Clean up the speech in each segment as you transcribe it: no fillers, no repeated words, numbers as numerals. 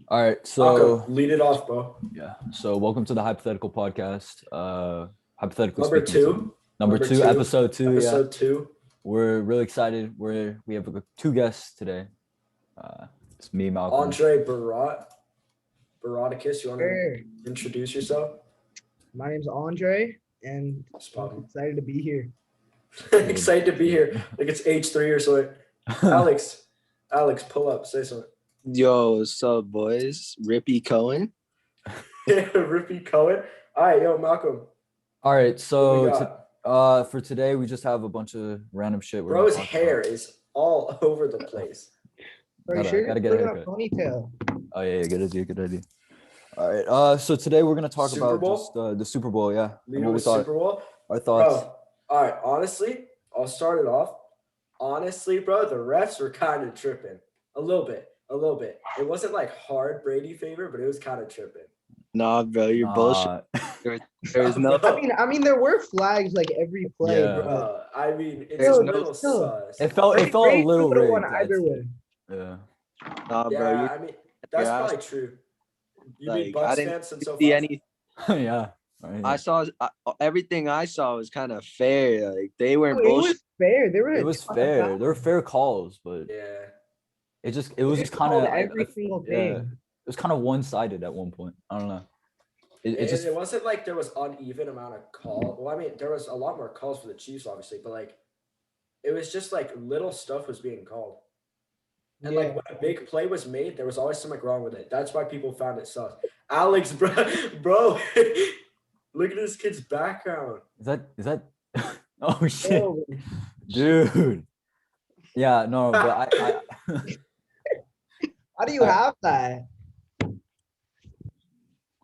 All right, Rocco, lead it off, bro. so welcome to the Hypothetical podcast. Hypothetically Number speaking, so two. number two, episode two. Episode two. We're really excited. We have two guests today. It's me, Malcolm. Andre Birotte. Birotticus, you want Sure. to introduce yourself? My name's Andre, and Spot I'm on. excited to be here. Excited to be here. Like it's H3 or so. Alex, pull up. Say something. Yo, what's up, boys? Rippy Cohen. Rippy Cohen. All right, yo, Malcolm. All right, What we so got? for today we just have a bunch of random shit. we're Bro's gonna talk hair about. is all over the place. Are you Gotta- sure? gotta get a Look at haircut. ponytail. Oh yeah, good idea. All right, so today we're gonna talk Super about Bowl? just the Super Bowl, yeah. And Leader what we with thought, Super Bowl. our thoughts. Bro, all right, honestly, I'll start it off. Honestly, bro, the refs were kind of tripping. A little bit. It wasn't like hard Brady favor, but it was kind of tripping. Nah, bro, you're bullshit. There's no. I mean, there were flags like every play, Yeah. bro. I mean, it's There's a no- little sus. It felt a Brady little could've rigged. won I'd either say. way. Yeah. Nah, bro. Yeah, You, I mean, that's Yeah, I probably true. You like, mean I Bucks didn't fans since so see far? any. Yeah. Right. I saw everything I saw was kind of fair. Like they weren't It bullshit. was fair. There were. It was fair. There were fair calls, but Yeah. it was just kind of every single thing. It was kind of one-sided at one point. I don't know. It wasn't like there was uneven amount of call. Well, I mean, there was a lot more calls for the Chiefs, obviously, but like, it was just like little stuff was being called. And like when a big play was made, there was always something wrong with it. That's why people found it sus. Alex, bro, look at this kid's background. Is that oh shit, Oh, dude. Yeah, no, but I how do you have that?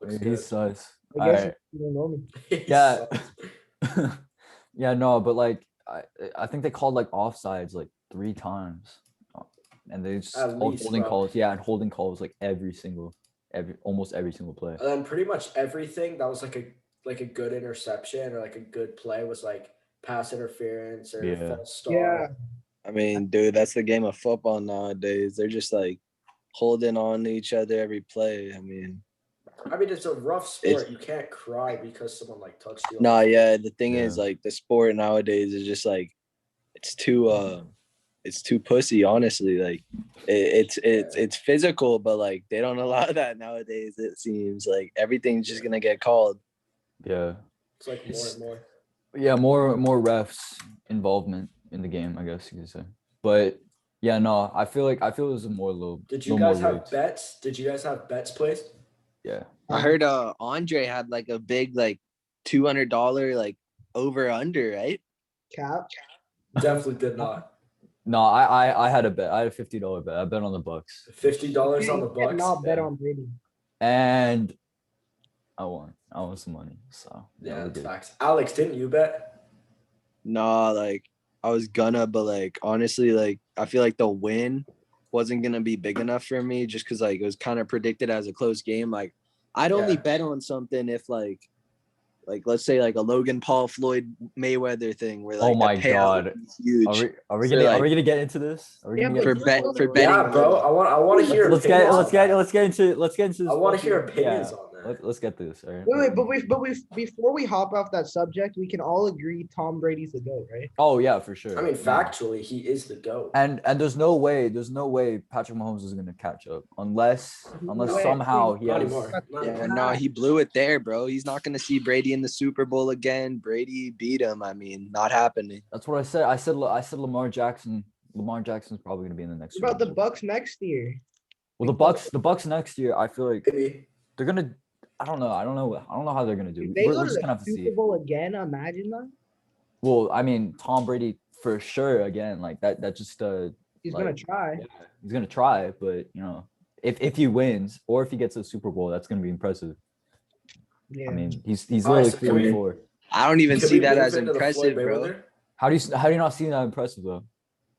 Looks he's sus. I All guess right. you don't know me. good. Yeah. Yeah, no, but like I think they called like offsides like 3 times. And they just At called least, holding bro. calls. Yeah, and holding calls like almost every single play. And then pretty much everything that was like a good interception or like a good play was like pass interference or Yeah. false start. Yeah. I mean, dude, that's the game of football nowadays. They're just like holding on to each other every play. I mean, It's a rough sport. You can't cry because someone like touched you. nah, yeah. The thing is, Yeah. like, the sport nowadays is just like it's too pussy. Honestly, like it's physical, but like they don't allow that nowadays. It seems like everything's just gonna get called. Yeah. It's like more and more. Yeah, more refs involvement in the game, I guess you could say. But yeah, no, I feel it was a more little. Did you little guys more have rigged. bets? Did you guys have bets placed? Yeah. I heard Andre had like a big like $200 like over under, right? Cap. Definitely did not. No, I had a bet. I had a $50 bet. I bet on the Bucks, $50 on the You cannot Bucks. bet on Brady. and I won some money. So Yeah, we're that's good. facts. Alex, didn't you bet? Nah, like I was gonna, but like honestly, like I feel like the win wasn't gonna be big enough for me just because like it was kind of predicted as a close game. Like I'd only Yeah. bet on something if like let's say like a Logan Paul Floyd Mayweather thing where like Oh my the payout God. would be huge. Are we So, gonna like- get into this? Are we Yeah, gonna but get for you're- betting? Yeah, bro. I want to hear. let's opinions on that. get into this. I want to hear fucking- opinions yeah, on that. Let's get this. All right. Wait, before we hop off that subject, we can all agree Tom Brady's the GOAT, right? Oh yeah, for sure. I mean, Yeah. factually, he is the GOAT. And there's no way Patrick Mahomes is gonna catch up unless No, somehow he Not has. anymore. Not Yeah, anymore. no, he blew it there, bro. He's not gonna see Brady in the Super Bowl again. Brady beat him. I mean, not happening. That's what I said. I said Lamar Jackson. Lamar Jackson's probably gonna be in the next. What about the Super Bowl. Bucks next year? Well, the Bucks next year. I feel like Maybe. they're gonna. I don't know how they're gonna do. If they We're go to just gonna the have to see. Super Bowl again, imagine that. Well, I mean, Tom Brady for sure again. Like that. That just He's Like, gonna try. yeah, he's gonna try, but if he wins or if he gets a Super Bowl, that's gonna be impressive. Yeah. I mean, he's All right, literally so 3-4. I don't even Can see we that move as into the Floyd impressive, bro. Mayweather? How do you not see that impressive though?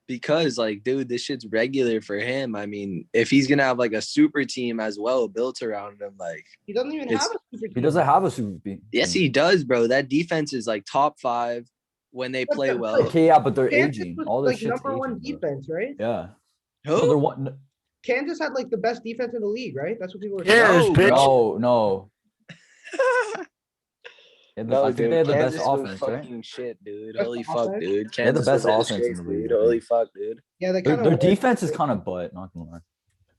Because like, dude, this shit's regular for him. I mean, if he's gonna have like a super team as well built around him, like He doesn't even It's- have a super team. He doesn't have a Super Bowl. yes, he does, bro. That defense is like top 5 when they But play the- well. Okay, yeah, but they're Kansas aging. was, All this like shit's number one aging, bro. defense, right? Yeah. So they're Who? one. Kansas had like the best defense in the league, right? That's what people were Yeah, saying. bitch. No. No, I think dude, they had the best Kansas was offense, right? fucking shit, dude. Best Holy fuck, offense? dude. They had the Kansas best was offense in the disgrace, league, dude. I Holy think. fuck, dude. Yeah, they Their, kind of. their defense is kind of butt, not gonna lie.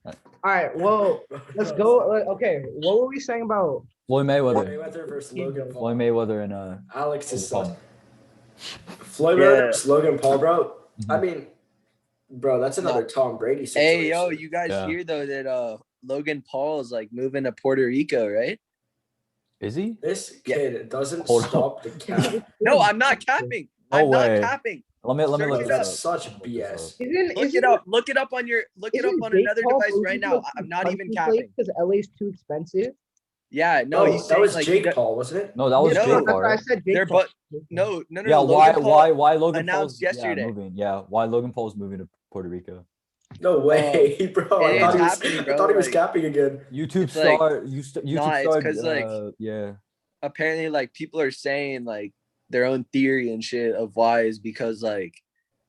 All right, well, let's go. Okay, what were we saying about? Floyd Mayweather. Mayweather versus Logan Paul. Floyd Mayweather and Alex is Paul. such. Floyd Yeah. Mayweather versus Logan Paul, bro. I Mhm. mean, bro, that's another Tom Brady situation. Hey, yo, you guys Yeah. hear though that Logan Paul is like moving to Puerto Rico, right? Is he? This Yeah. kid doesn't Hold stop the cap. No, I'm not capping. No I'm way. not capping. Let me Search look it Bro, this that's up. such Let me look this BS. up. Look it up. Look it up on your. Look it up on another device right now. I'm not even capping. Because LA's too expensive. Yeah, no, No, he's that saying was like Jake Paul, wasn't it? No, that was Yeah, Jake that's Paul, what I right? said. Jake They're Paul. no. Yeah, Logan Paul why Logan announced Paul's yesterday. moving? Yeah, why Logan Paul's moving to Puerto Rico? No way, bro. it I is thought, happening, I bro, thought he was like- capping again. YouTube It's like- star, YouTube Nah, it's star. 'cause, like, yeah. Apparently, like people are saying like their own theory and shit of why is because like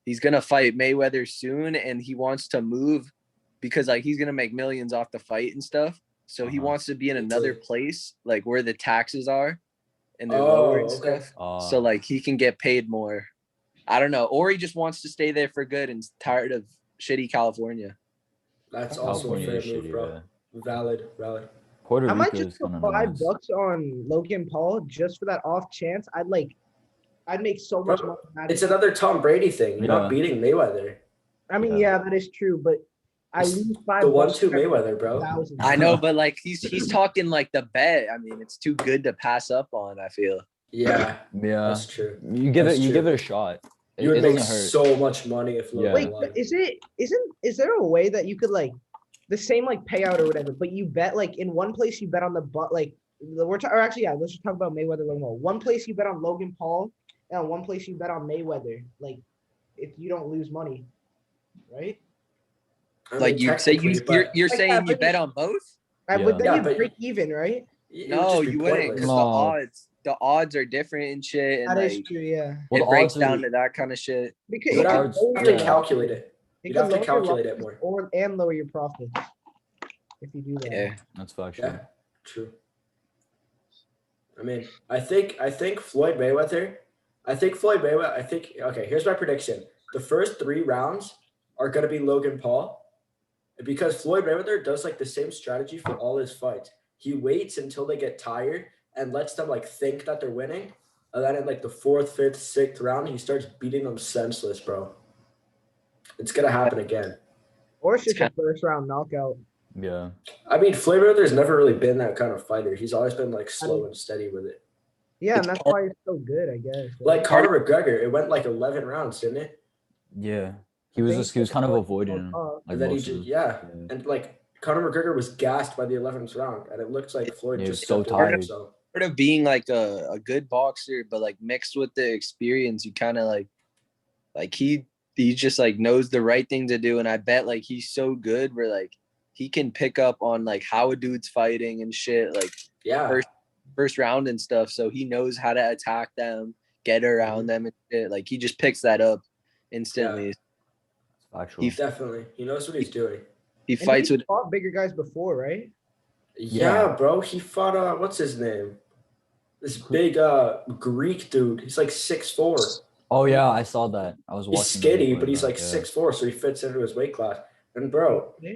he's gonna fight Mayweather soon and he wants to move because like he's gonna make millions off the fight and stuff. So he Uh-huh. wants to be in Me another too. place like where the taxes are and they're Oh, lower and okay. stuff. So like he can get paid more. I don't know. Or he just wants to stay there for good and is tired of shitty California. That's also a California fair is move, shitty, bro. yeah. Valid. Puerto I might Rico just is put kind of $5 nice. on Logan Paul just for that off chance. I'd make so much Bro, money. on that. It's another Tom Brady thing. You're not Yeah. beating Mayweather. I mean, yeah. yeah, that is true, but I It's lose The $5. 1-2 Mayweather, bro. I know, but like he's talking like the bet. I mean, it's too good to pass up on, I feel. Yeah, Yeah, that's true. you give That's it true. a shot. You would it make doesn't hurt. so much money if Logan Yeah. Wait, won. but is there a way that you could like the same like payout or whatever, but you bet like in one place you bet on the like or actually yeah, let's just talk about Mayweather Logan Paul. One place you bet on Logan Paul and on one place you bet on Mayweather. Like if you don't lose money, right? I Like mean, you say technically, you're but- Like, saying yeah, you but bet you- on both? Yeah. But then Yeah, you but- break even, right? it would No, just be you wouldn't pointless. because No. the odds are different and shit, and That is like true, yeah. Well, it the breaks odds down are- to that kind of shit. Because You'd it have, can lower have your to losses. calculate it. It You'd can have to lower your calculate it losses more. and lower your profits if you do that. Yeah. That's factual. Yeah, true. I mean, I think Floyd Mayweather. Okay, here's my prediction. The first 3 rounds are gonna be Logan Paul. Because Floyd Mayweather does like the same strategy for all his fights. He waits until they get tired and lets them like think that they're winning. And then in like the 4th, 5th, 6th round, he starts beating them senseless, bro. It's gonna happen again. Or it's just a first round knockout. Yeah. I mean, Floyd Mayweather's never really been that kind of fighter. He's always been like slow and steady with it. Yeah, and that's why it's so good, I guess. Like Conor McGregor, it went like 11 rounds, didn't it? Yeah. He was kind of avoiding like And then he most just of yeah, and like Conor McGregor was gassed by the 11th round, and it looks like Floyd Yeah, he was just so stepped away, tired. So Part of being like a good boxer, but like mixed with the experience, you kind of like he just like knows the right thing to do, and I bet like he's so good where like he can pick up on like how a dude's fighting and shit like yeah, first round and stuff, so he knows how to attack them, get around them and shit. Like he just picks that up instantly. actual. definitely. He knows what he's doing. He And fights he with fought bigger guys before, right? Yeah, bro. He fought what's his name? This big Greek dude. He's like 6'4". Oh yeah, I saw that. I was He's watching. the skinny, video but he's about like it, 6'4", so he fits into his weight class. And bro, Yeah.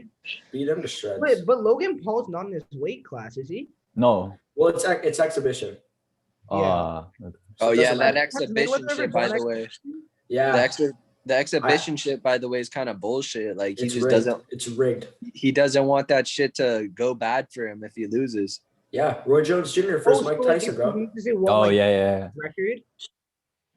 beat him to shreds. Wait, but Logan Paul's not in his weight class, is he? No. Well, it's exhibition. Yeah. Okay. So oh it yeah, doesn't that matter. exhibition shit, by the way. Yeah, The exhibition shit, by the way, is kind of bullshit. Like he it's just rigged. doesn't It's rigged. he doesn't want that shit to go bad for him if he loses. Yeah, Roy Jones Jr. versus Mike Tyson, bro. Oh yeah. Record.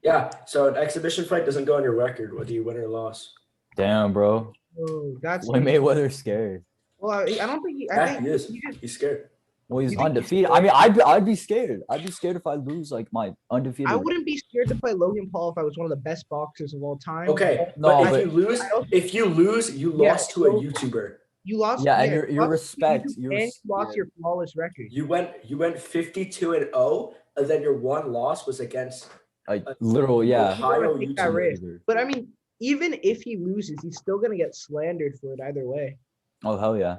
Yeah, so an exhibition fight doesn't go on your record whether you win or loss. Damn, bro. Oh, that's. Floyd Mayweather's scared. Well, I don't think he. I Yeah, think he is. he just- He's scared. Well, he's You think he's undefeated. I mean, I'd be scared. I'd be scared if I lose like my undefeated. I wouldn't be scared to play Logan Paul if I was one of the best boxers of all time. Okay, No, but but- if you lose, you Yeah, lost to a so- YouTuber. You lost. Yeah, and you your lost respect, to YouTube your and res- you lost yeah. your flawless record. You went 52-0, and then your one loss was against Like literal, yeah. Ohio Take that YouTuber. risk. But I mean, even if he loses, he's still gonna get slandered for it either way. Oh hell yeah.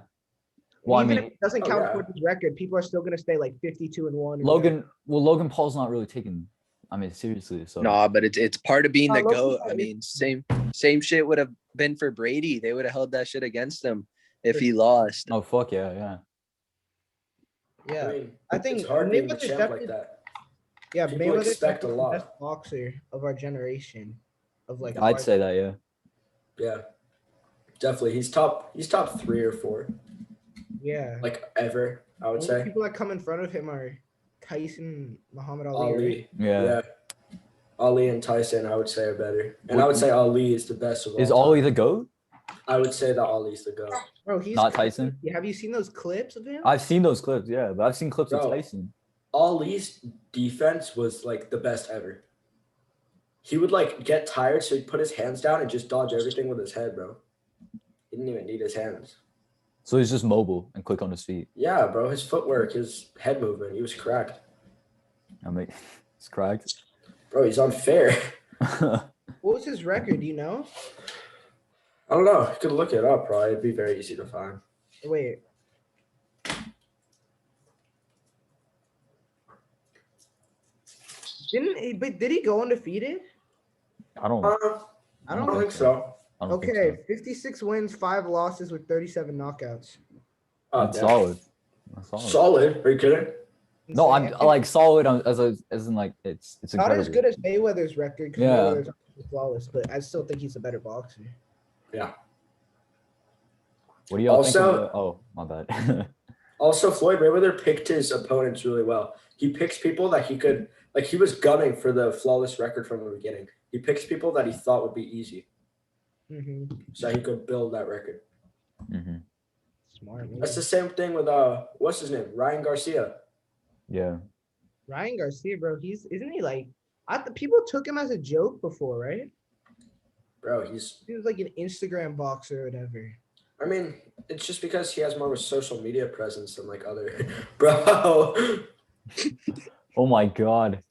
Well, I Even mean, if it doesn't Oh, count yeah. towards his record, people are still gonna stay like 52-1. or whatever. Logan. Well, Logan Paul's not really taken. I mean, seriously. So Nah, but it's part of being the Logan GOAT. Paul I is- mean, same shit would have been for Brady. They would have held that shit against him if he lost. Oh fuck yeah, yeah. Yeah, I mean, I think it's hard being the Mayweather's champ definitely- like that. yeah, people Mayweather's expect a definitely the lot. best boxer of our generation. Of like, I'd say that, yeah. Yeah, definitely. He's top 3 or 4, yeah. like ever. I would Only say people that come in front of him are Tyson, Muhammad Ali. Right? Ali. Yeah. Ali and Tyson, I would say are better, and I would say Ali is the best of all. Is Ali time. the GOAT? I would say that Ali's the GOAT. Bro, he's Not Tyson? Have you seen those clips of him? I've seen those clips, yeah, but I've seen clips of Bro. Tyson. Ali's defense was like the best ever. He would like get tired, so he'd put his hands down and just dodge everything with his head, bro. He didn't even need his hands. So he's just mobile and quick on his feet. Yeah, bro. His footwork, his head movement, he was cracked. I mean, it's cracked. Bro, he's unfair. What was his record? Do you know? I don't know. You could look it up, probably. It'd be very easy to find. Wait. But did he go undefeated? I don't. I I don't don't think so. I don't think Okay, so. 56 wins, 5 losses with 37 knockouts. Oh, That's damn. solid. That's solid. Solid. Are you kidding? No, I'm Insane. like solid as in like it's not incredible. as good as Mayweather's record. 'Cause Yeah. Mayweather's flawless, but I still think he's a better boxer. Yeah. What do y'all think? Also- Of oh, my bad. Also, Floyd Mayweather picked his opponents really well. He picks people that he could, like, he was gunning for the flawless record from the beginning. He picks people that he thought would be easy, so he could build that record. hmm Smart. That's the same thing with what's his name, Ryan Garcia. Yeah. Ryan Garcia, bro. Isn't he like? People took him as a joke before, right? Bro, he's. He was like an Instagram boxer or whatever. I mean, it's just because he has more of a social media presence than like other. Bro, Oh my god.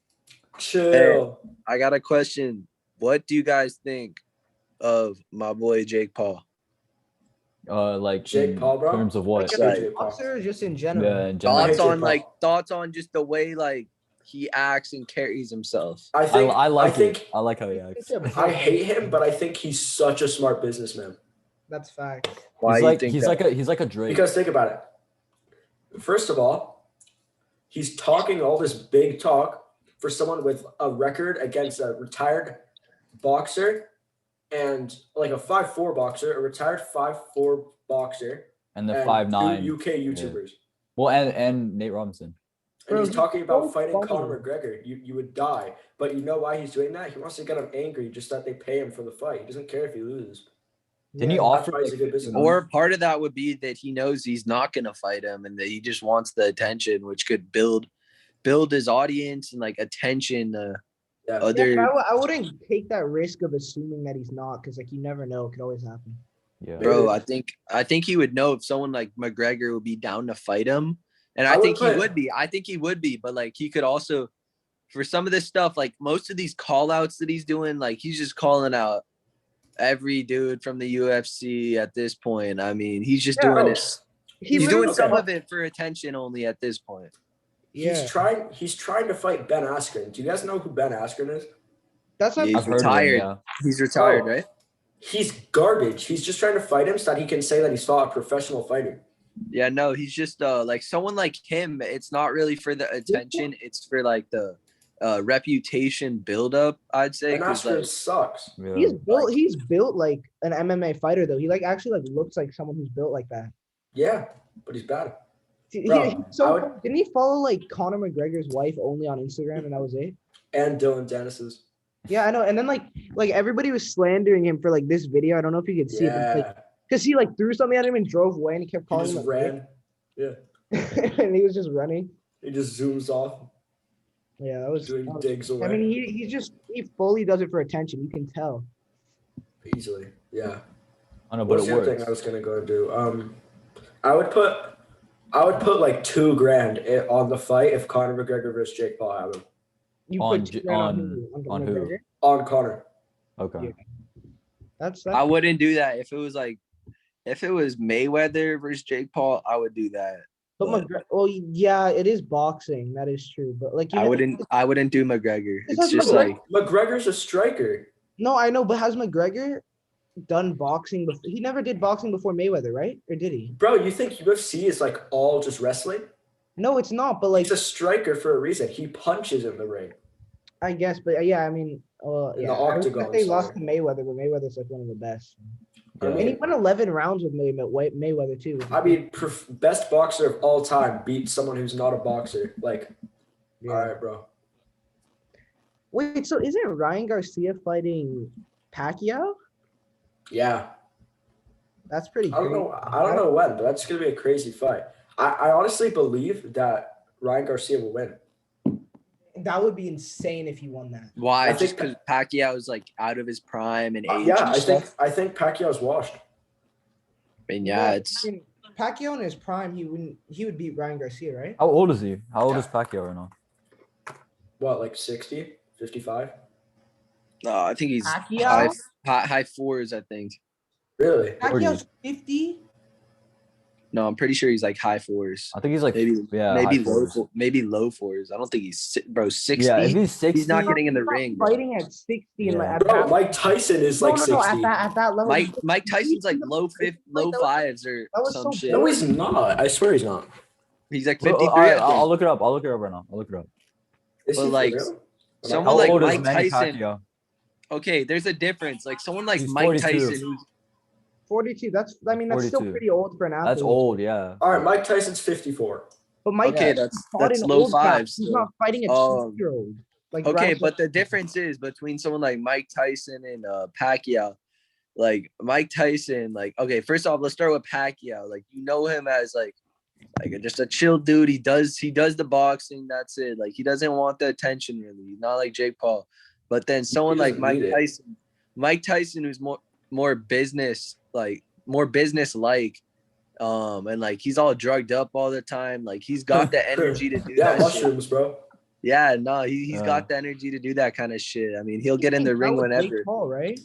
chill. I got a question. What do you guys think of my boy Jake Paul? Like Jake in Paul, bro? terms of what? Like, Sorry. as a boxer or just in general? Yeah, in general. hate Thoughts Jake on just the way like he acts and carries himself. I think I like think it. I like how he acts. I hate him, but I think he's such a smart businessman. That's fact. Why He's you like think he's that? like a Drake. Because think about it. First of all, he's talking all this big talk for someone with a record against a retired boxer and like a 5'4" boxer, a retired 5'4" boxer, and the and 5'9". two UK YouTubers. Well, and Nate Robinson. And Bro, he's talking about so fighting funny. Conor McGregor. You would die. But you know why he's doing that? He wants to get him angry just that they pay him for the fight. He doesn't care if he loses. Didn't he Yeah. offer? why he's a good like, businessman. Or part of that would be that he knows he's not gonna fight him and that he just wants the attention, which could build his audience and like attention. Yeah. Other Yeah, but I wouldn't take that risk of assuming that he's not, because like you never know, it could always happen. Yeah. bro, I think he would know if someone like McGregor would be down to fight him. And I I would think he put- would be. I think he would be, but like he could also for some of this stuff, like most of these call outs that he's doing, like he's just calling out every dude from the UFC at this point. I mean, he's just Yeah, doing oh, it. He He's doing literally- some of it for attention only at this point. Yeah, He's trying to fight Ben Askren. Do you guys know who Ben Askren is? that's not. Yeah, I've heard of him, retired. yeah. He's retired, Oh. right? He's garbage. He's just trying to fight him so that he can say that he's fought a professional fighter. Yeah, no, he's just like someone like him. It's not really for the attention. It's for like the reputation buildup, I'd say. Ben 'cause, Askren like, sucks. Yeah. He's built like an MMA fighter though. He like actually like looks like someone who's built like that. Yeah, but he's bad. He- Bro, he's so I would- didn't he follow like Conor McGregor's wife only on Instagram and that was it? And Dylan Dennis's. Yeah, I know. And then like everybody was slandering him for like this video. I don't know if you could see it, Yeah, because he like threw something at him and drove away, and he kept he calling just him a ran. Yeah, dick. And he was just running. he just zooms off, Yeah, that was. doing that was- digs away I mean, he fully does it for attention. You can tell. easily. Yeah. I know, but What's it the other thing works. I was gonna go do? I would put like $2,000 on the fight if Conor McGregor versus Jake Paul happened. You On put J- 2 grand on who? McGregor? On Conor. Okay. Yeah. That's I wouldn't do that if it was like If it was Mayweather versus Jake Paul, I would do that. But well, yeah, it is boxing. That is true. But like, I wouldn't do McGregor. This It's has just McGregor- like McGregor's a striker. no, I know, but has McGregor done boxing before? He never did boxing before Mayweather, right? Or did he? Bro, you think UFC is like all just wrestling? No, it's not. But like, He's a striker for a reason. He punches in the ring. I guess, but yeah, I mean, In yeah, the I would octagon, say they lost sorry. to Mayweather, but Mayweather's like one of the best. I And he mean, won 11 rounds with Mayweather too. I mean, best boxer of all time beats someone who's not a boxer. Like, Yeah. all right, bro. Wait, so isn't Ryan Garcia fighting Pacquiao? Yeah. That's pretty. I don't crazy. know. I don't know when, but that's gonna be a crazy fight. I honestly believe that Ryan Garcia will win. That would be insane if he won that. why? I Just think because Pacquiao is like out of his prime and age. Yeah, and stuff? I think Pacquiao's washed. I mean, yeah, it's I mean, Pacquiao in his prime, he would beat Ryan Garcia, right? How old is he? How old is Pacquiao right now? What, like 60, 55? no. I think he's Pacquiao? high fours. I think. Really? Pacquiao's 50. No, I'm pretty sure he's like high fours. I think he's like Maybe high fours. maybe low fours. I don't think he's 60. Yeah, if he's 60, he's not getting in the ring. Bro. Fighting at 60 and like Yeah. at Bro, that, Mike Tyson is like 60. at that level. Mike Tyson's like low fives or That was some so shit. No, he's not. I swear he's not. He's like Well, 53. all right, I think. I'll look it up. I'll look it up right now. I'll look it up. Is But, he for like, real? someone How like old Mike is Manny Tyson. Pacquiao? Okay, there's a difference. Like someone like He's Mike 42. Tyson, who's 42. That's still 42. pretty old for an athlete. That's old, yeah. All right, Mike Tyson's 54. But Mike okay, Tyson that's fought that's in low old guys. fives. He's so- not fighting a 2-year-old. Like Okay, Ryan but the Garcia. difference is between someone like Mike Tyson and Pacquiao. Like Mike Tyson, like okay, first off, let's start with Pacquiao. Like you know him as like just a chill dude. He does the boxing. That's it. Like he doesn't want the attention really. He's not like Jake Paul. But then someone like doesn't Mike need it. Tyson, who's more business like, and like he's all drugged up all the time. Like he's got the energy to do Yeah, that shit. mushrooms, bro. Yeah, no, he's got the energy to do that kind of shit. I mean, he'll get in the Hangs ring out with whenever. Jake Paul, right?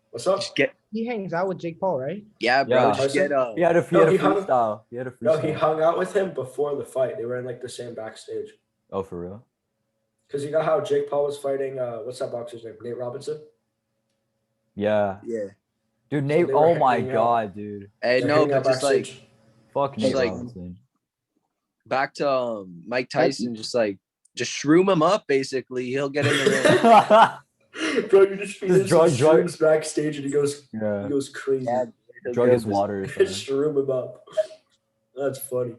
What's up? Just get, He hangs out with Jake Paul, right? yeah, bro. Yeah. Just get He had a, No, he hung- freestyle. He had a freestyle. No, he hung out with him before the fight. They were in like the same backstage. Oh, for real? Because you know how Jake Paul was fighting, what's that boxer's name? Nate Robinson? Yeah. yeah. Dude, Nate. they were Oh my hanging out. god, dude. Hey, They're no, hanging but out just like backstage. Fuck Just Nate like- Robinson. back to Mike Tyson, just shroom him up. Basically, he'll get in the ring. Bro, you just feed him drug- some shrooms backstage and he goes Yeah. crazy. Yeah, he'll Drug get his his- water. or something. Shroom him up. That's funny.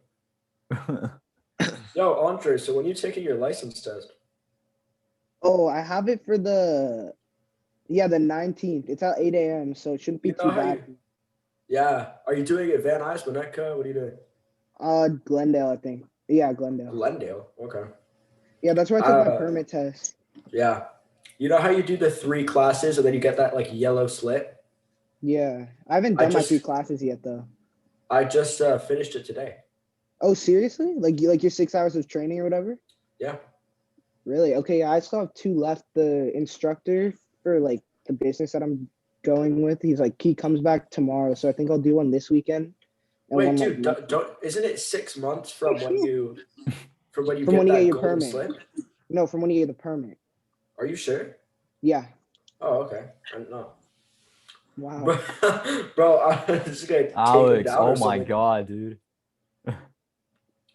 Yo, Andre, so when you taking your license test? Oh, I have it for the 19th. It's at 8 a.m., so it shouldn't be You know too how bad. Yeah. Are you doing it Van Nuys, Winnetka? What are you doing? Glendale, I think. Yeah, Glendale. Glendale. Okay. Yeah, that's where I took my Uh, permit test. Yeah. You know how you do the 3 classes and then you get that like yellow slip? Yeah, I haven't I done my just- 3 classes yet, though. I just finished it today. Oh, seriously? Like your 6 hours of training or whatever? Yeah. Really? Okay, I still have 2 left. The instructor for like the business that I'm going with, he comes back tomorrow, so I think I'll do one this weekend. and Wait, one, dude, like, don't isn't it 6 months from when you From get when you that get your golden permit. slip? No, from when you get the permit. Are you sure? Yeah. Oh, okay. I don't know. Wow. Bro, I'm just gonna take him Alex, down or oh my something. god, dude.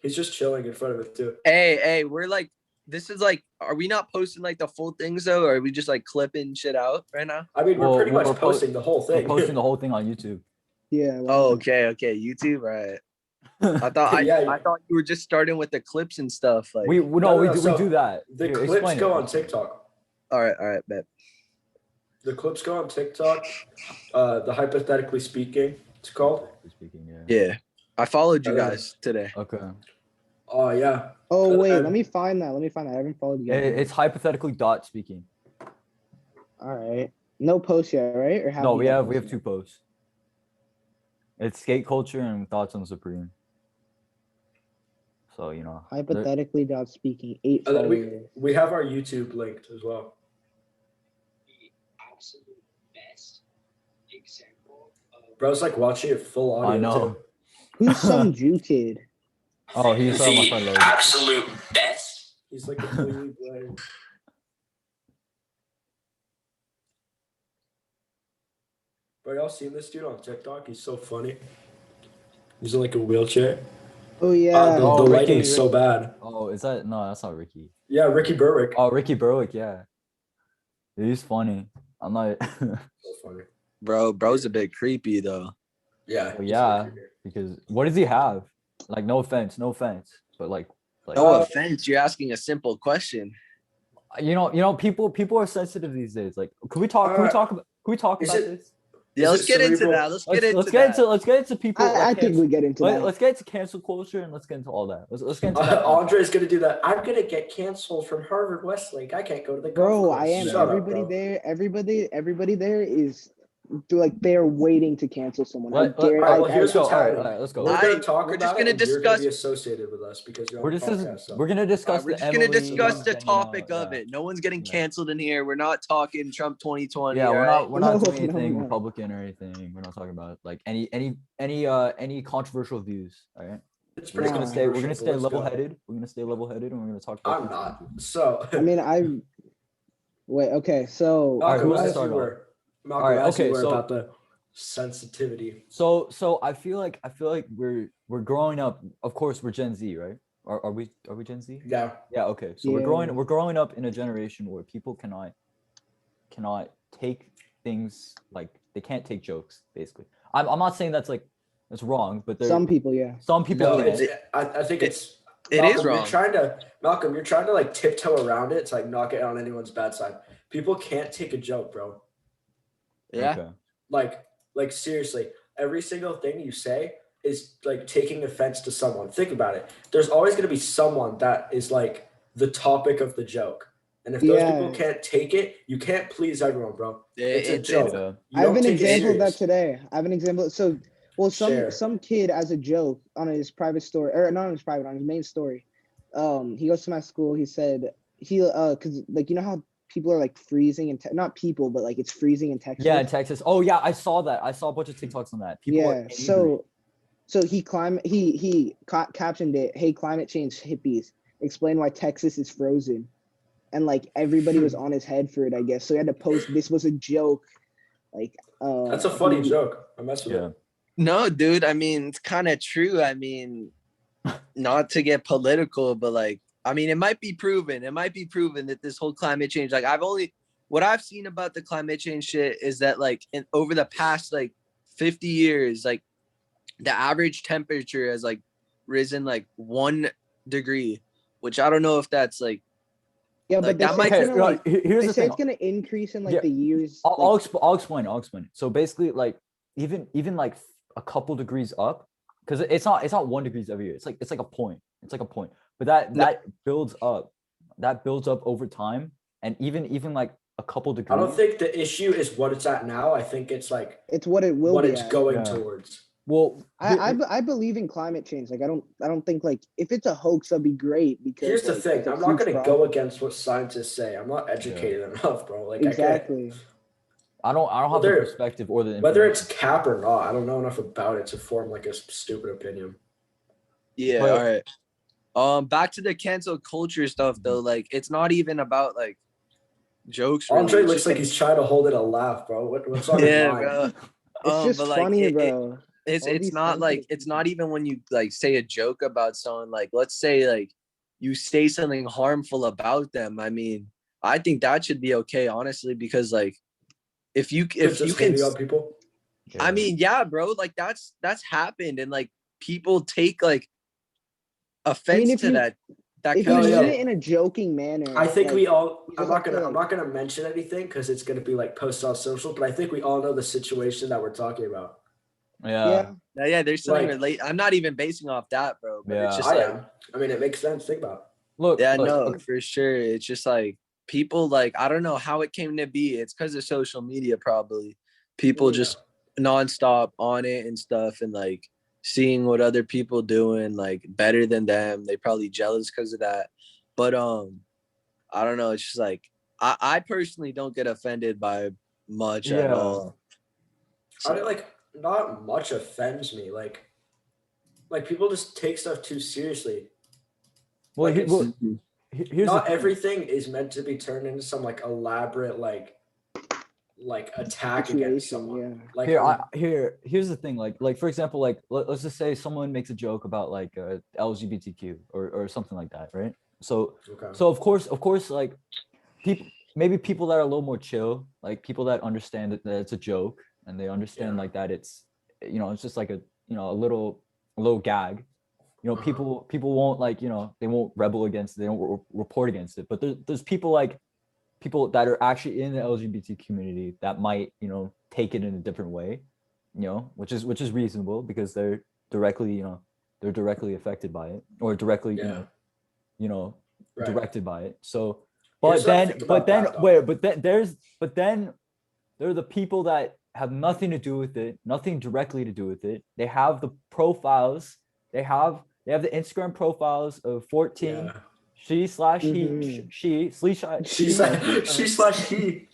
He's just chilling in front of it too. Hey, we're like, this is like, are we not posting like the full things though, or are we just like clipping shit out right now? I mean, we're Well, pretty much we're posting the whole We're thing. posting the whole thing on YouTube. Yeah. Oh, okay, YouTube, right? I thought Yeah. I thought you were just starting with the clips and stuff. Like, we no, do so we do that. The Here, clips explain go it. on TikTok. all right, bet. The clips go on TikTok. The Hypothetically Speaking, it's called. Speaking, yeah. Yeah, I followed you Uh, guys today. Okay. Oh, yeah. Oh wait, and- let me find that. I haven't followed you guys. It's hypothetically dot speaking. All right. No post yet, right? Or have No, you we done have posts yet? 2 posts. It's skate culture and thoughts on Supreme. So Hypothetically dot speaking 8 And then followers. we have our YouTube linked as well. The absolute best example of Bro's like watching it full audio. I know. Too. Who's some Jew kid? Oh, he's my friend Logan. Absolute best. He's like completely blind. Bro, y'all seen this dude on TikTok? He's so funny. He's in like a wheelchair. Oh yeah. The Oh, Ricky- lighting's so bad. Oh, is that no? That's not Ricky. Yeah, Ricky Berwick. Oh, Ricky Berwick. Yeah, he's funny. I'm not. So funny. Bro's a bit creepy though. Yeah. Well, yeah, because what does he have? Like, no offense, but like No offense, you're asking a simple question. you know, people are sensitive these days. Like, can we talk about this? Yeah, let's get into that. Let's get into people. I think we get into that. Let's get into cancel culture and let's get into all that. Let's get into that. Andre's gonna do that. I'm gonna get canceled from Harvard Westlake. I can't go to the golf Bro, course. I am. Shut Everybody up, bro. there. Everybody there is like they're waiting to cancel someone. Let- I dare- All right, well, I- here's what's all right, happening. all right, let's go. We're gonna talk We're about just it, gonna and you're gonna be discuss- associated with us because you're on We're the just podcast. So. we're gonna discuss. We're just the gonna Emily discuss the hanging topic out, of yeah. it. No one's getting Yeah. canceled in here. We're not talking Trump 2020. Yeah, we're alright? not No, doing no, anything no. Republican or anything. We're not talking about like any controversial views. All right. It's We're pretty just gonna controversial, stay but let's go. level headed. We're gonna stay level headed, and we're gonna talk about. I'm these not. things. So. I mean, wait. Okay, so All right, who Malcolm, wants to as start you off? were. Malcolm, All right, as you okay, were so- about the sensitivity. So I feel like we're growing up. Of course, we're Gen Z, right? Are we Gen Z? Yeah. Yeah. Okay. So Yeah. we're growing up in a generation where people cannot take things like they can't take jokes. Basically, I'm not saying that's wrong, but some people, yeah. some people No, can. it's, I think it's. It Malcolm, is wrong. Malcolm, you're trying to like tiptoe around it to like not get on anyone's bad side. People can't take a joke, bro. Yeah. Okay. Like seriously, every single thing you say is like taking offense to someone. Think about it. There's always going to be someone that is like the topic of the joke. And if those Yeah. people can't take it, you can't please everyone, bro. It's a joke. Yeah. You I have don't an take it example of that serious. today. I have an example. So, well, Share. some kid as a joke on his private story, or not on his private, on his main story. He goes to my school. He said because like you know how people are like freezing and not people, but like it's freezing in Texas. Yeah, in Texas. Oh yeah, I saw that. I saw a bunch of TikToks on that. People are Yeah. angry. So he captioned it. Hey, climate change hippies, explain why Texas is frozen, and like everybody was on his head for it. I guess so. He had to post. This was a joke. Like That's a funny joke. I mess with Yeah. it. No, dude. I mean, it's kind of true. I mean, not to get political, but like, I mean, it might be proven. It might be proven that this whole climate change, like, what I've seen about the climate change shit is that like over the past like 50 years, like the average temperature has like risen like 1 degree, which I don't know if that's like. Yeah, Like, but they that say might- it's gonna, like, Here's they the say thing. it's gonna increase in like Yeah. the years. I'll like, explain. So basically, like even like a couple degrees up, because it's not 1 degree every year. It's like a point. It's like a point. But that builds up. That builds up over time, and even like a couple degrees. I don't think the issue is what it's at now. I think it's like it's what it will what be. it's at. going Yeah. towards. Well, I believe in climate change. Like I don't think like if it's a house, that'd be great because Here's the like, thing. it's a I'm not huge going to problem. go against what scientists say. I'm not educated enough, bro. Like Exactly. I don't have Whether- the perspective or the whether information. it's cap or not, I don't know enough about it to form like a stupid opinion. Yeah. But- All right. Back to the cancel culture stuff though. Like, it's not even about like jokes. Really. Andre It's looks just, like he's trying to hold it a laugh, bro. What's on your yeah, mind? bro. It's just but, like, funny, it- bro. It's All it's these not like sensitive it's not even when you like say a joke about someone, like let's say like you say something harmful about them. I mean, I think that should be okay, honestly, because like if you Just can hitting on people. I mean, yeah, bro, like that's happened, and like people take like offense if to you- that If kind you of yeah. mean shit. it in a joking manner, I think like, we all. you I'm just have not gonna mention anything because it's gonna be like posted on social. But I think we all know the situation that we're talking about. yeah. Yeah, there's something Like- relate. I'm not even basing off that, bro. But it's Yeah. just I like am. I mean, it makes sense. Think about. Look, yeah, look, no, for sure. It's just like people like I don't know how it came to be. It's because of social media, probably. People Yeah. just nonstop on it and stuff, and like seeing what other people doing like better than them. They probably jealous because of that. But I don't know. It's just like I personally don't get offended by much at Yeah. all. I did, like not much offends me. Like people just take stuff too seriously. Well, Like, it's here's the not thing. everything is meant to be turned into some like elaborate like attack against Situation, someone. yeah. Like Here's the thing. Like for example, like let's just say someone makes a joke about like LGBTQ or something like that, right? So okay. so of course, like people that are a little more chill, like people that understand that it's a joke and they understand Yeah. like that it's it's just like a a little gag. People won't like they won't rebel against it, they don't report against it. But there's people that are actually in the LGBT community that might take it in a different way, which is reasonable because they're directly affected by it or directly Yeah. Right. directed by it. So Here's but what I then think but about then that, though. wait but then there are the people that have nothing to do with it, nothing directly to do with it. They have the profiles, they have the Instagram profiles of 14 Yeah. she/he Mhm. she she/he.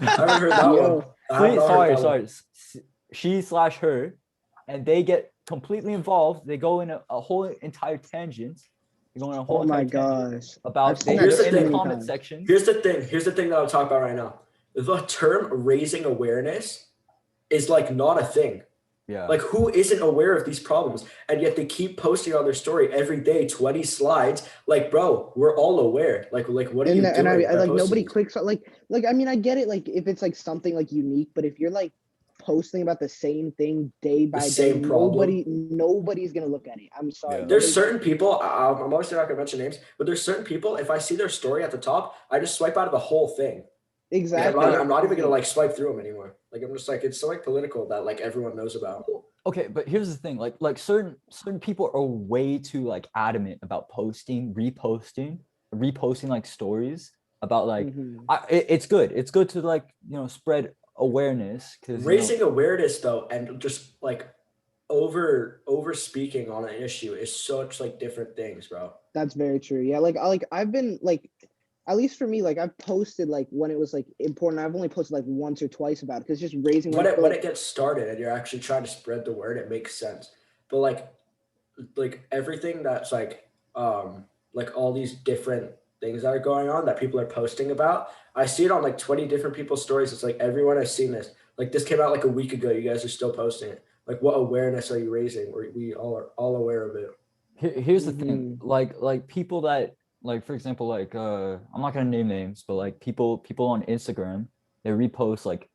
I haven't heard that Yo. one. I have not heard that one. she/her, and they get completely involved. They go in a whole entire tangent. They go in a whole Oh my entire tangent gosh. about I've seen they're that in too the many comment times. section. Here's the thing that I'll talk about right now. The term raising awareness is like not a thing. Yeah. Like, who isn't aware of these problems? And yet they keep posting on their story every day, 20 slides. Like, bro, we're all aware. Like what are you doing? And I by like posting nobody these? clicks on like I mean I get it like if it's like something like unique, but if you're like posting about the same thing day by day, same problem. nobody's gonna look at it. I'm sorry. Yeah. There's certain people, I'm obviously not gonna mention names, but there's certain people, if I see their story at the top, I just swipe out of the whole thing. Like, Exactly. I'm not even gonna like swipe through them anymore. Like, I'm just like, it's so like political that like everyone knows about. Okay, but here's the thing, like certain people are way too like adamant about reposting like stories about like Mhm. it's good to like spread awareness because Raising awareness though, and just like over speaking on an issue is such like different things, bro. That's very true. Yeah, like I've been like at least for me, like I've posted like when it was like important. I've only posted like once or twice about it because just raising When like, it gets started and you're actually trying to spread the word, it makes sense. But like everything that's like all these different things that are going on that people are posting about, I see it on like 20 different people's stories. It's like everyone has seen this. Like, this came out like a week ago, you guys are still posting it. Like, what awareness are you raising? We all are all aware of it. here's the thing, like people that like, for example, like I'm not gonna name names, but like people on Instagram, they repost like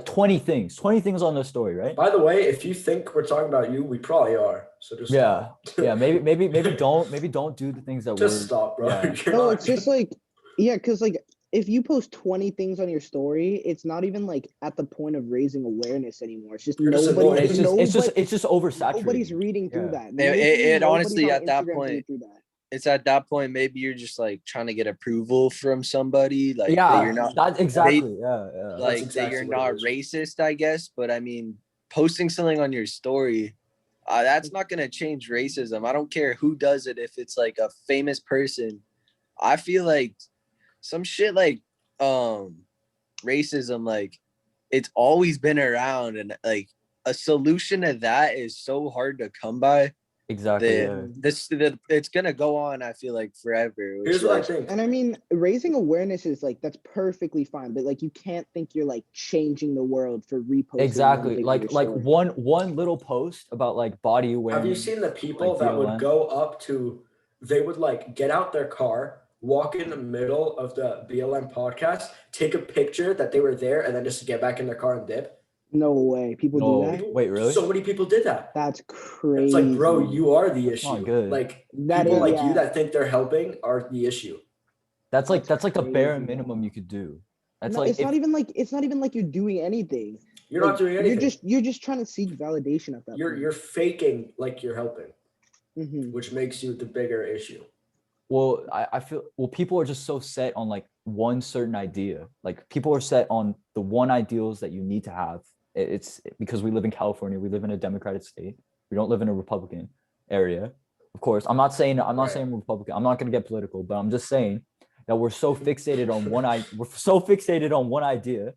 20 things on their story, right? By the way, if you think we're talking about you, we probably are. So just Yeah, stop. yeah. Maybe don't do the things that Just stop, bro. Yeah. no, it's just like yeah, because like if you post 20 things on your story, it's not even like at the point of raising awareness anymore. It's just You're just nobody. annoying. It's just oversaturated. Nobody's reading through Yeah. that. It honestly, Nobody's on at that Instagram to point, read through that. it's at that point maybe you're just like trying to get approval from somebody, like Yeah, that you're not that's exactly. Yeah. like exactly that you're what not it is. racist, I guess. But I mean, posting something on your story, that's not gonna change racism. I don't care who does it. If it's like a famous person, I feel like some shit like racism, like it's always been around, and like a solution to that is so hard to come by. Exactly. It's gonna go on, I feel like, forever. Here's what I think. And I mean, raising awareness is like that's perfectly fine, but like you can't think you're like changing the world for reposting. Exactly. Like one little post about like body awareness. Have you seen the people like that BLM? would go up to? They would like get out their car, walk in the middle of the BLM podcast, take a picture that they were there, and then just get back in their car and dip. No way, people do that. Wait, really? So many people did that. That's crazy. It's like, bro, you are the That's not issue. good. Like That people is- like yeah. you that think they're helping are the issue. That's like the bare crazy. minimum you could do. That's No, like it's not even like you're doing anything. You're Like, not doing anything. You're just trying to seek validation at that point. You're faking like you're helping, Mhm. which makes you the bigger issue. Well, I feel people are just so set on like one certain idea. Like people are set on the one ideals that you need to have. It's because we live in California. We live in a Democratic state. We don't live in a Republican area. Of course, I'm not saying I'm Republican. I'm not going to get political, but I'm just saying that we're so fixated on one idea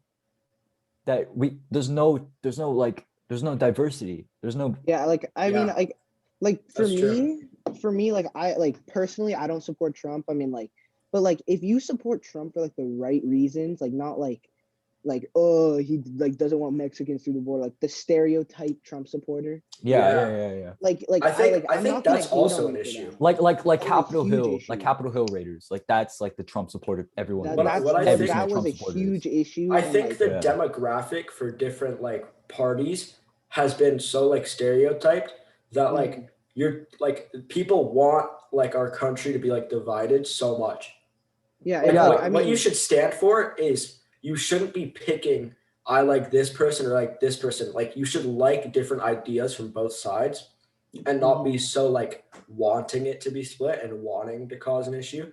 that there's no like There's no diversity. There's no. Yeah, like I mean, Yeah. like That's true. for me, like I like personally, I don't support Trump. I mean, like, but like if you support Trump for like the right reasons, like not like oh he like doesn't want Mexicans through the border, like the stereotype Trump supporter. Yeah. Like I I'm think not gonna that's hate on also an you for issue. that. Like That was a Capitol huge Hill, like issue. Capitol Hill Raiders, like that's like the Trump supporter. Everyone. That What- that's what I like think- that was Trump a supporter is. huge issue. I and, think like, the Yeah. demographic for different like parties has been so like stereotyped that like you're like people want like our country to be like divided so much. yeah, Like and Yeah. like what, I what mean, you should stand for is you shouldn't be picking I like this person or like this person. Like you should like different ideas from both sides and not be so like wanting it to be split and wanting to cause an issue.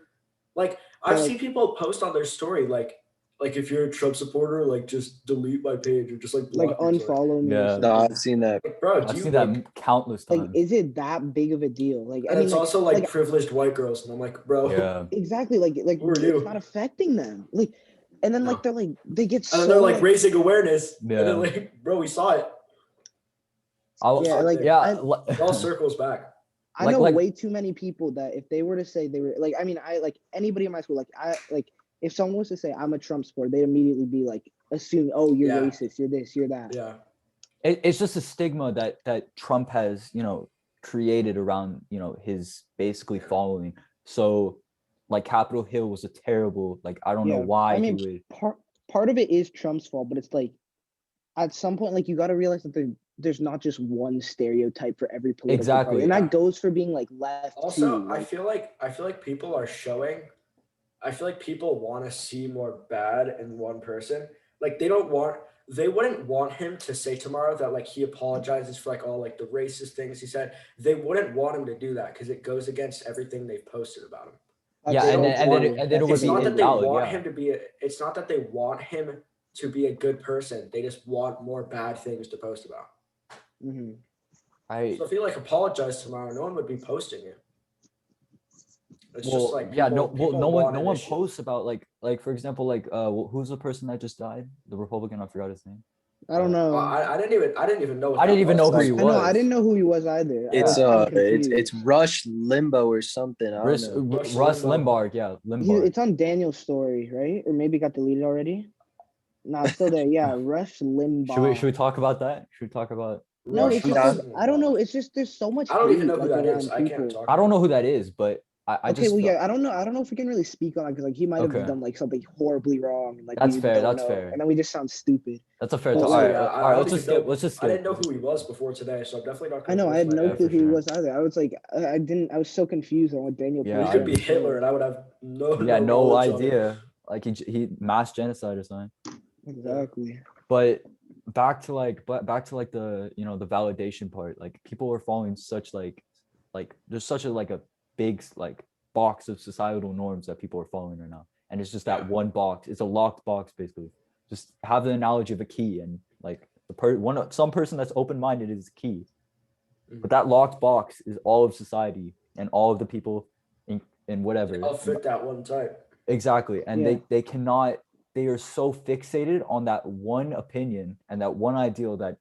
Like I've like- seen people post on their story like if you're a Trump supporter, like just delete my page or just like like block me or something. unfollow me. Yeah. Or No, something. I've seen that. Like, bro, do I've you seen like, that countless Like, times. is it that big of a deal? Like, I and mean, it's like, also like privileged white girls, and I'm like, bro, Yeah. exactly, like Who are it's you? not affecting them. Like, and then No. like they're like they get and so then they're like like, raising awareness, Yeah. and then like, bro, we saw it. yeah, like it Yeah. It all circles back. I like- know like- way too many people that if they were to say they were like, I mean, I like anybody in my school, like I like if someone was to say I'm a Trump supporter, they'd immediately be like assume, oh, you're Yeah. racist, you're this, you're that. Yeah, It's just a stigma that Trump has, created around, his basically following. So like Capitol Hill was a terrible, like, I don't know Yeah, why I mean, he would. part of it is Trump's fault, but it's like at some point, like you got to realize that there's not just one stereotype for every political Exactly. party, and Yeah. that goes for being like left also too. I Like, feel like people are showing I feel like people want to see more bad in one person. Like they wouldn't want him to say tomorrow that like he apologizes for like all like the racist things he said. They wouldn't want him to do that because it goes against everything they've posted about him. Yeah, that's and so then true. it That's would It's be not so that they invalid. want Yeah. him to be it's not that they want him to be a good person. They just want more bad things to post about. Mhm. So if he like apologized tomorrow, no one would be posting it. It's Well, just like yeah, people no want an one issue. posts about like for example, like who's the person that just died? The Republican, I forgot his name. I don't know. I didn't even know. What I didn't that even know was. who he I know. I was. didn't know who he was either. It's I'm confused. it's Rush Limbo or something. I don't Russ, know. Russ Limbaugh. Limbaugh, yeah, Limbaugh. It's on Daniel's story, right? Or maybe it got deleted already. No, it's still there. Yeah, Rush Limbaugh. Should we talk about that? Should we talk about? No, Rush it's just Limbaugh. I don't know. It's just there's so much. I don't even hate, know who like, that is. around I people. can't talk. I don't know who that is, but I Okay, just well, felt- yeah, I don't know if we can really speak on it because like he might have Okay. done like something horribly wrong. And, like, That's we fair, don't that's know, fair. And then we just sound stupid. That's a fair Oh, talk. so, All right, yeah, all right. Let's just skip. Let's just I skip. didn't know who he was before today, so I'm definitely not. I know. I had no Yeah, clue for who he sure. was either. I was like, I didn't. I was so confused on what Daniel. Yeah, He posted could be on his Hitler, story. and I would have no. Yeah, no knowledge of it. idea. Like he mass genocide or something. Exactly. But back to like the the validation part. Like people are following such like there's such a big like box of societal norms that people are following right now, and it's just that Yeah. one box. It's a locked box basically. Just have the analogy of a key, and like some person that's open-minded is key, but that locked box is all of society and all of the people in whatever. I'll fit that one type. Exactly, and Yeah. they cannot. They are so fixated on that one opinion and that one ideal that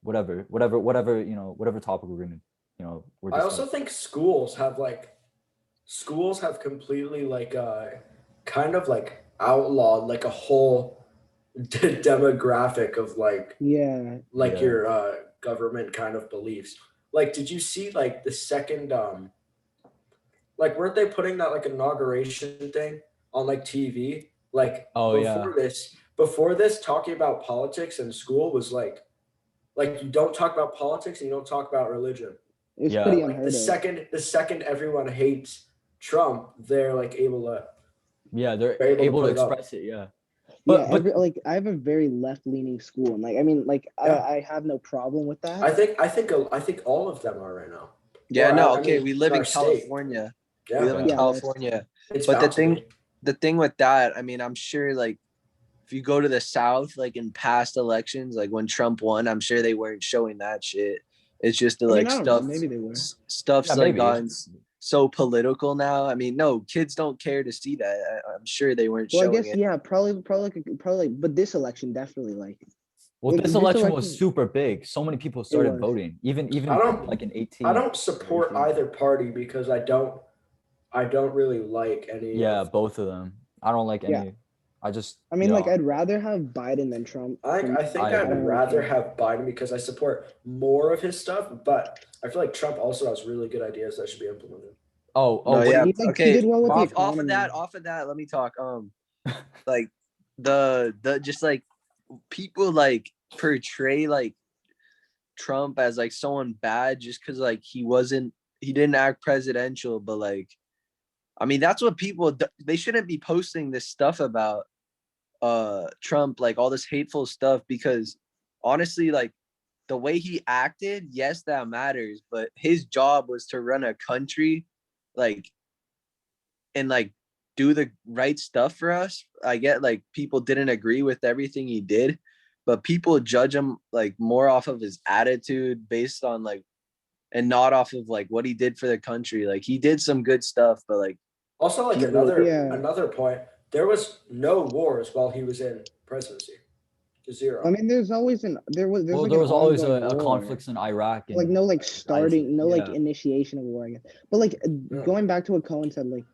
whatever topic we're gonna we're I just also think schools have completely kind of like outlawed like a whole demographic of Yeah. Yeah. your government kind of beliefs. Like, did you see like the second like weren't they putting that like inauguration thing on like TV? Like Oh, yeah. before this talking about politics in school was like you don't talk about politics and you don't talk about religion. It's Yeah. pretty Like unheard the second everyone hates Trump, they're like able to they're They're able to put it up. express it. Yeah, Yeah, but like I have a very left-leaning school, and like I mean, like Yeah. I have no problem with that. I think all of them are right now. Yeah, Well, no, I okay. mean, We live in in our state. California. Yeah, We live in Yeah, that's- California. it's But the bound to thing, be. the thing with that, I mean, I'm sure like if you go to the South, like in past elections, like when Trump won, I'm sure they weren't showing that shit. It's just the I mean, like I don't know, stuff. maybe they were. Stuff's Yeah, like maybe. gotten so political now. I mean, no, kids don't care to see that. I'm sure they weren't Well, I showing guess it. yeah, probably, but this election definitely like Well, Like, this election was super big. So many people started was. voting. Even I don't- like in 18. I don't support 18. either party because I don't really like any. Yeah, of- both of them. I don't like any. Yeah. I just. I mean, you like, know, I'd rather have Biden than Trump. I for me. think I I'd don't really rather care. have Biden because I support more of his stuff, but I feel like Trump also has really good ideas that should be implemented. oh, No, what yeah. do He, like, he Okay. did well with the Off of economy. that, let me talk. Like the just like people like portray like Trump as like someone bad just because like he didn't act presidential, but like I mean that's what people they shouldn't be posting this stuff about Trump, like all this hateful stuff, because honestly like the way he acted, yes, that matters, but his job was to run a country like and like do the right stuff for us. I get like people didn't agree with everything he did, but people judge him like more off of his attitude based on like and not off of like what he did for the country. Like he did some good stuff, but like Also, like People- another point, there was no wars while he was in presidency. Zero. I mean, there's always there was Well, like there an was always ongoing a war. conflicts in Iraq. And, Like no like starting, no like yeah. initiation of war, I guess. But like going back to what Cohen said, like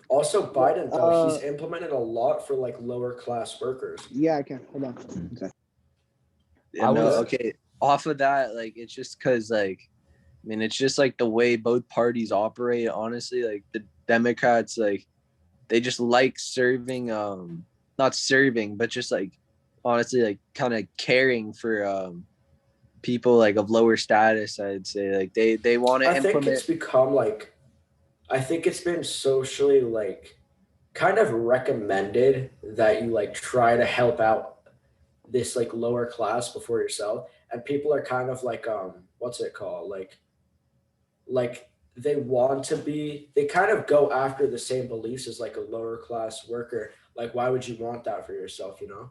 Also, Biden though, he's Uh, implemented a lot for like lower class workers. yeah, I can hold on. One sec. yeah, I no, was- okay. Off of that, like it's just because like I mean it's just like the way both parties operate, honestly. Like the Democrats, like they just like serving not serving, but just like honestly like kind of caring for people like of lower status, I'd say. Like they want to I think implement it's become like, I think it's been socially like kind of recommended that you like try to help out this like lower class before yourself. And people are kind of like, what's it called? Like they want to be, they kind of go after the same beliefs as like a lower class worker. Like, why would you want that for yourself, you know?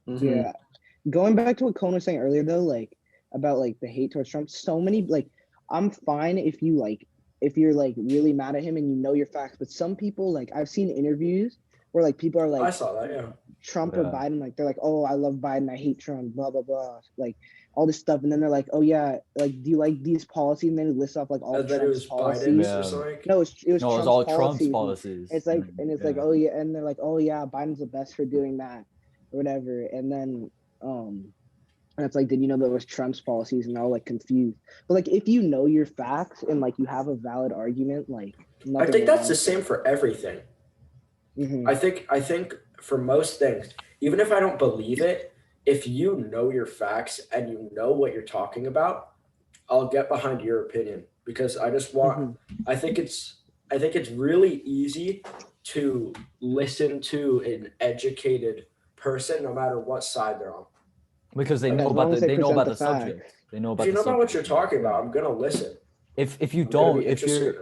Mhm. Yeah. Going back to what Cohen was saying earlier though, like about like the hate towards Trump, so many like I'm fine if you like if you're like really mad at him and you know your facts, but some people like I've seen interviews where like people are I like saw that, yeah. Trump or Yeah. Biden, like they're like, oh, I love Biden, I hate Trump, blah blah blah, like all this stuff, and then they're like, oh yeah, like do you like these policies? And then it lists off like all And then it Trump's was policies. Biden's Yeah. or something. No, it was No, it was Trump's all Trump's policies. policies. It's like, and it's like, yeah. oh yeah, and they're like, oh yeah, Biden's the best for doing that, or whatever. And then, and it's like, did you know that was Trump's policies? And they're all like confused. But like, if you know your facts and like you have a valid argument, like, I think that's the same for everything. Mm-hmm. I think for most things, even if I don't believe it, if you know your facts and you know what you're talking about, I'll get behind your opinion because I just want I think it's really easy to listen to an educated person no matter what side they're on. Because they As know long about as the they they know present about the the subject. facts. They know If about you the know about what subject. you're talking about, I'm gonna listen. If you I'm gonna don't, be if interested.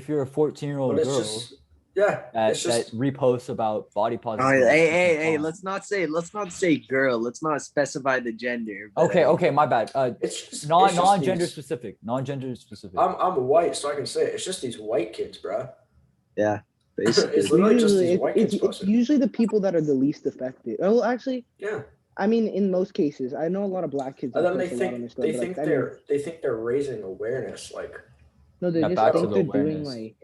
you're a 14-year-old But it's girl just yeah, that, it's just that reposts about body All positivity. right, it's hey, fine. let's not say girl. Let's not specify the gender. but, Okay, my bad. it's just Non-gender these- specific. Non-gender specific. I'm white, so I can say it. It's just these white kids, bro. Yeah, basically. It's literally just Usually, these white kids it's posting. usually the people that are the least affected. Oh, actually, Yeah. I mean, in most cases, I know a lot of black kids. And that then they post a lot on think their they stuff, but, think like, I mean, they're raising awareness. Like no, they Yeah, just back to think the they're doing awareness. like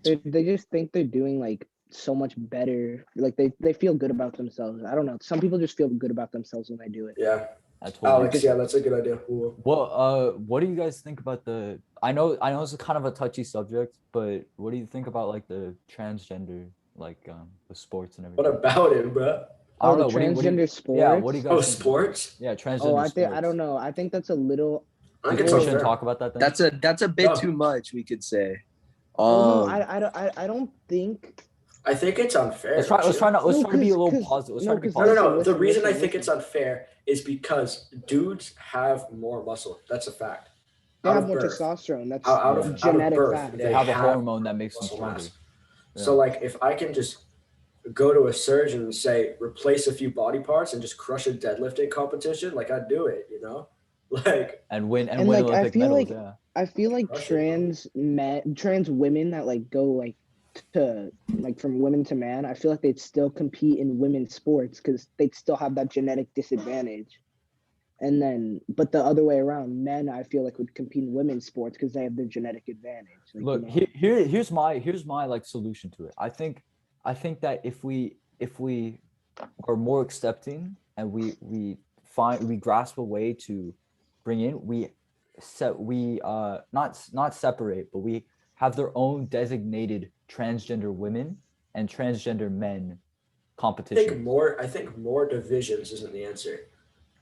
they just think they're doing like so much better. Like they feel good about themselves. I don't know. Some people just feel good about themselves when they do it. yeah, I totally Alex, yeah, that's a good idea. Ooh. Well, what do you guys think about the? I know it's kind of a touchy subject, but what do you think about like the transgender, like the sports and everything? What about it, bro? I don't the know. What do you, transgender sports. yeah, what do you guys? Oh, think about it? sports? Yeah, transgender. Oh, I think I sports. don't know. I think that's a little. I think You it's think we shouldn't unfair. talk about that then? That's a bit No. too much, we could say. Oh no, I don't think. I think it's unfair. let's try don't you? to be a little 'cause- positive. Let's no, try to be 'cause No, no, positive. no. Listen, The reason I listen, think listen. it's unfair is because dudes have more muscle. That's a fact. They Out have of more birth. testosterone. That's Out of genetic birth, fact. They have a hormone that makes them muscle stronger. mass. So like if I can just go to a surgeon and say replace a few body parts and just crush a deadlifting competition, like I'd do it, you know? Like And win And, win like, I Olympic feel medals. like- Yeah. I feel like Crush it, bro. trans women that like go like to like from women to man, I feel like they'd still compete in women's sports because they'd still have that genetic disadvantage. And then, but the other way around, men I feel like would compete in women's sports because they have the genetic advantage. Like, Look, here's my like solution to it. I think that if we are more accepting and we grasp a way to bring in, not separate, but we have their own designated transgender women and transgender men competition. I think more divisions isn't the answer.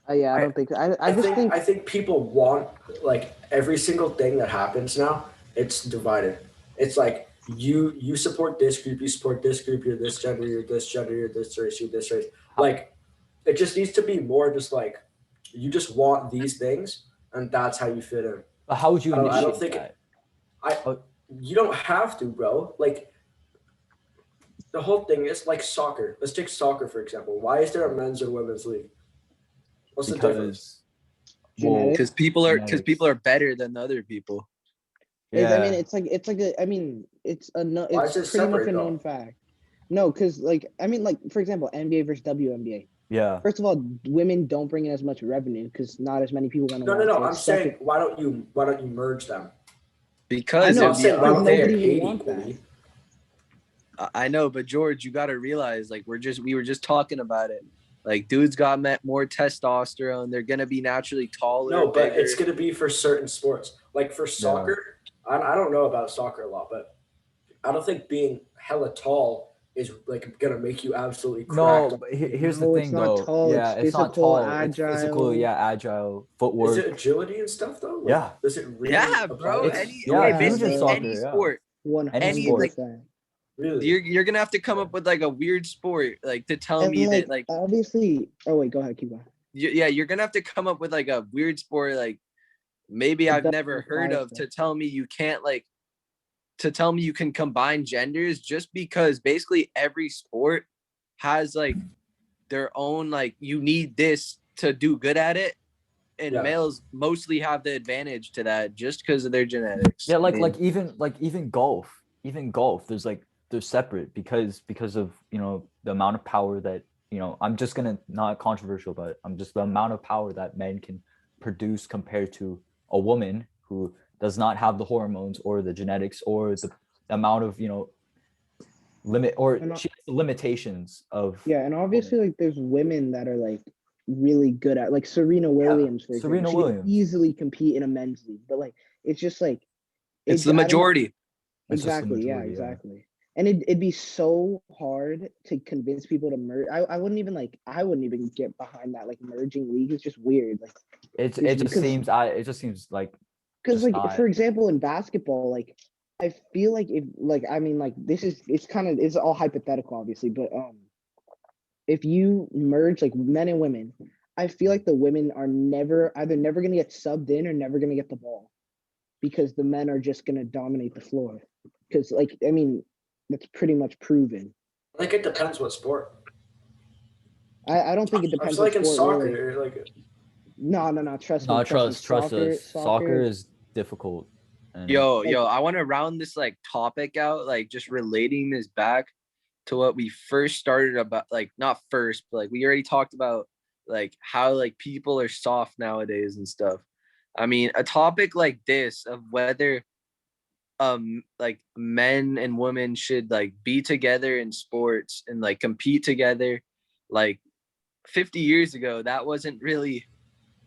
yeah, I don't think I think people want, like, every single thing that happens now, it's divided. It's like you support this group, you support this group, you're this gender, you're this gender, you're this race, you're this race. Like, it just needs to be more just like you just want these things and that's how you fit in. But how would you initiate I don't think that? You don't have to, bro. Like, the whole thing is like soccer. Let's take soccer for example. Why is there a men's and women's league? What's the difference? Genetics. Because people are better than other people. Yeah. I mean, it's Why is it pretty much separate, a known fact. No, because like I mean, like for example, NBA versus WNBA. Yeah. First of all, women don't bring in as much revenue because not as many people want to. No. I'm saying why don't you merge them? Because I'm not saying why don't they nobody paid would want equally. I know, but George, you got to realize, like, we were just talking about it. Like, dudes got more testosterone. They're gonna be naturally taller. No, but bigger. it's gonna be for certain sports. Like for soccer, I don't know about soccer a lot, but I don't think being hella tall is like gonna make you absolutely cracked. No, but here's No, the it's thing not though. tall, Yeah, it's it's not physical, tall. It's physical, agile. agile footwork. Is it agility and stuff though? Like, Yeah. Does it really? Yeah, apply bro. to- Basically soccer, any yeah. sport. 100%. Really? You're gonna have to come up with like a weird sport, like to tell And me like, that like obviously. Oh wait, go ahead, keep going. you're gonna have to come up with like a weird sport, like maybe It I've doesn't never heard apply of, to- to tell me you can't to tell me you can combine genders, just because basically every sport has like their own, like, you need this to do good at it, and Yeah. males mostly have the advantage to that just because of their genetics. Yeah, I mean, even golf. Even golf, they're separate because of the amount of power that I'm just gonna, not controversial, but I'm just the amount of power that men can produce compared to a woman who does not have the hormones or the genetics or the amount of limit, or she has the limitations of. Yeah, and obviously like there's women that are like really good at, like Serena Williams, for example. Serena She Williams. can easily compete in a men's league, but like it's just like it's the I don't know. majority. It's just the Exactly. Yeah, majority, yeah. exactly. And it'd be so hard to convince people to merge. I wouldn't even get behind that, like merging leagues. It's just weird. Like It just seems like, because just like not. for example in basketball, like I feel like if like I mean like it's all hypothetical obviously, but if you merge like men and women, I feel like the women are either never gonna get subbed in or never gonna get the ball, because the men are just gonna dominate the floor. Because like I mean that's pretty much proven. Like, it depends what sport. I don't think it depends. I feel like in sport, soccer, really. like, No, trust me. No, trust us. Soccer Soccer is difficult. And Yo, I want to round this like topic out, like just relating this back to what we first started about, like not first, but like we already talked about like how like people are soft nowadays and stuff. I mean, a topic like this of whether like men and women should like be together in sports and like compete together, like 50 years ago, that wasn't really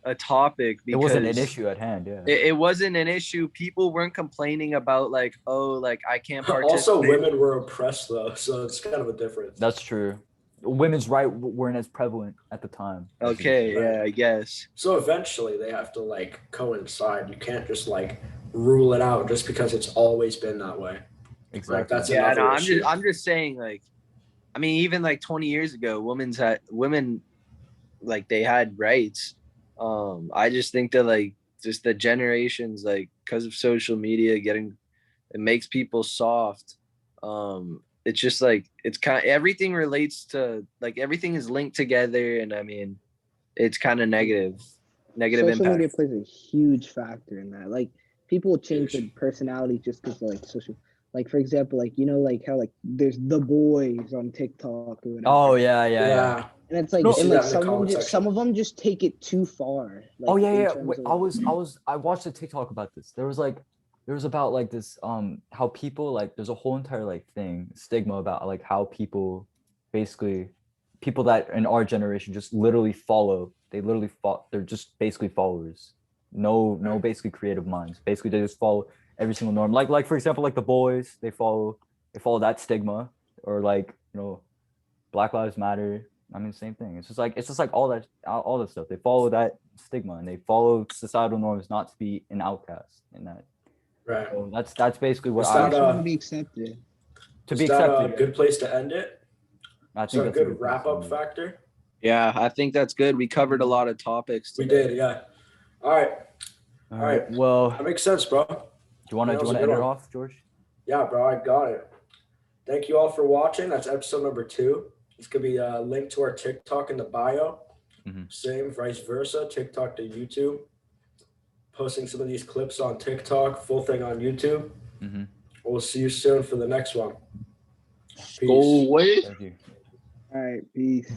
a topic because it wasn't an issue at hand. Yeah. It wasn't an issue. People weren't complaining about like, oh, like I can't participate. also women were oppressed though, so it's kind of a difference. That's true. Women's rights weren't as prevalent at the time. Okay, yeah, I guess. So eventually they have to like coincide. You can't just like rule it out just because it's always been that way. Exactly. Like, that's Yeah, no, another issue. I'm just saying, like, I mean, even like 20 years ago, women like they had rights. I just think that like just the generations, like because of social media it makes people soft. It's just like it's kind of everything relates to, like, everything is linked together, and I mean it's kind of negative social impact. media plays a huge factor in that. Like people will change their personality just because like social. Like for example, like like how like there's the boys on TikTok or whatever. Oh yeah. And it's like No, see and that like in the comment section. some of them just take it too far. Like, Oh in yeah. terms Wait, of- I watched a TikTok about this. There was about like this how people like there's a whole entire like thing stigma about like how people basically people that in our generation just literally follow. They're just basically followers. No basically creative minds. Basically they just follow every single norm. Like for example like the boys, they follow that stigma, or like Black Lives Matter. I mean, same thing. It's just like all that stuff. They follow that stigma and they follow societal norms not to be an outcast in that. Right. So that's basically what Is I that, to be accepted. to Is be that accepted. a good place to end it? I Is that a that's good place wrap to up end it. factor? Yeah, I think that's good. We covered a lot of topics We today. did, yeah. All right. All right. Well, That makes sense, bro. do you want to that was a end good it one. off, George? Yeah, bro, I got it. Thank you all for watching. That's episode number 2. It's gonna be a link to our TikTok in the bio. Mhm. Same, vice versa. TikTok to YouTube. Posting some of these clips on TikTok, full thing on YouTube. Mhm. We'll see you soon for the next one. Peace. Go away. Thank you. All right, peace.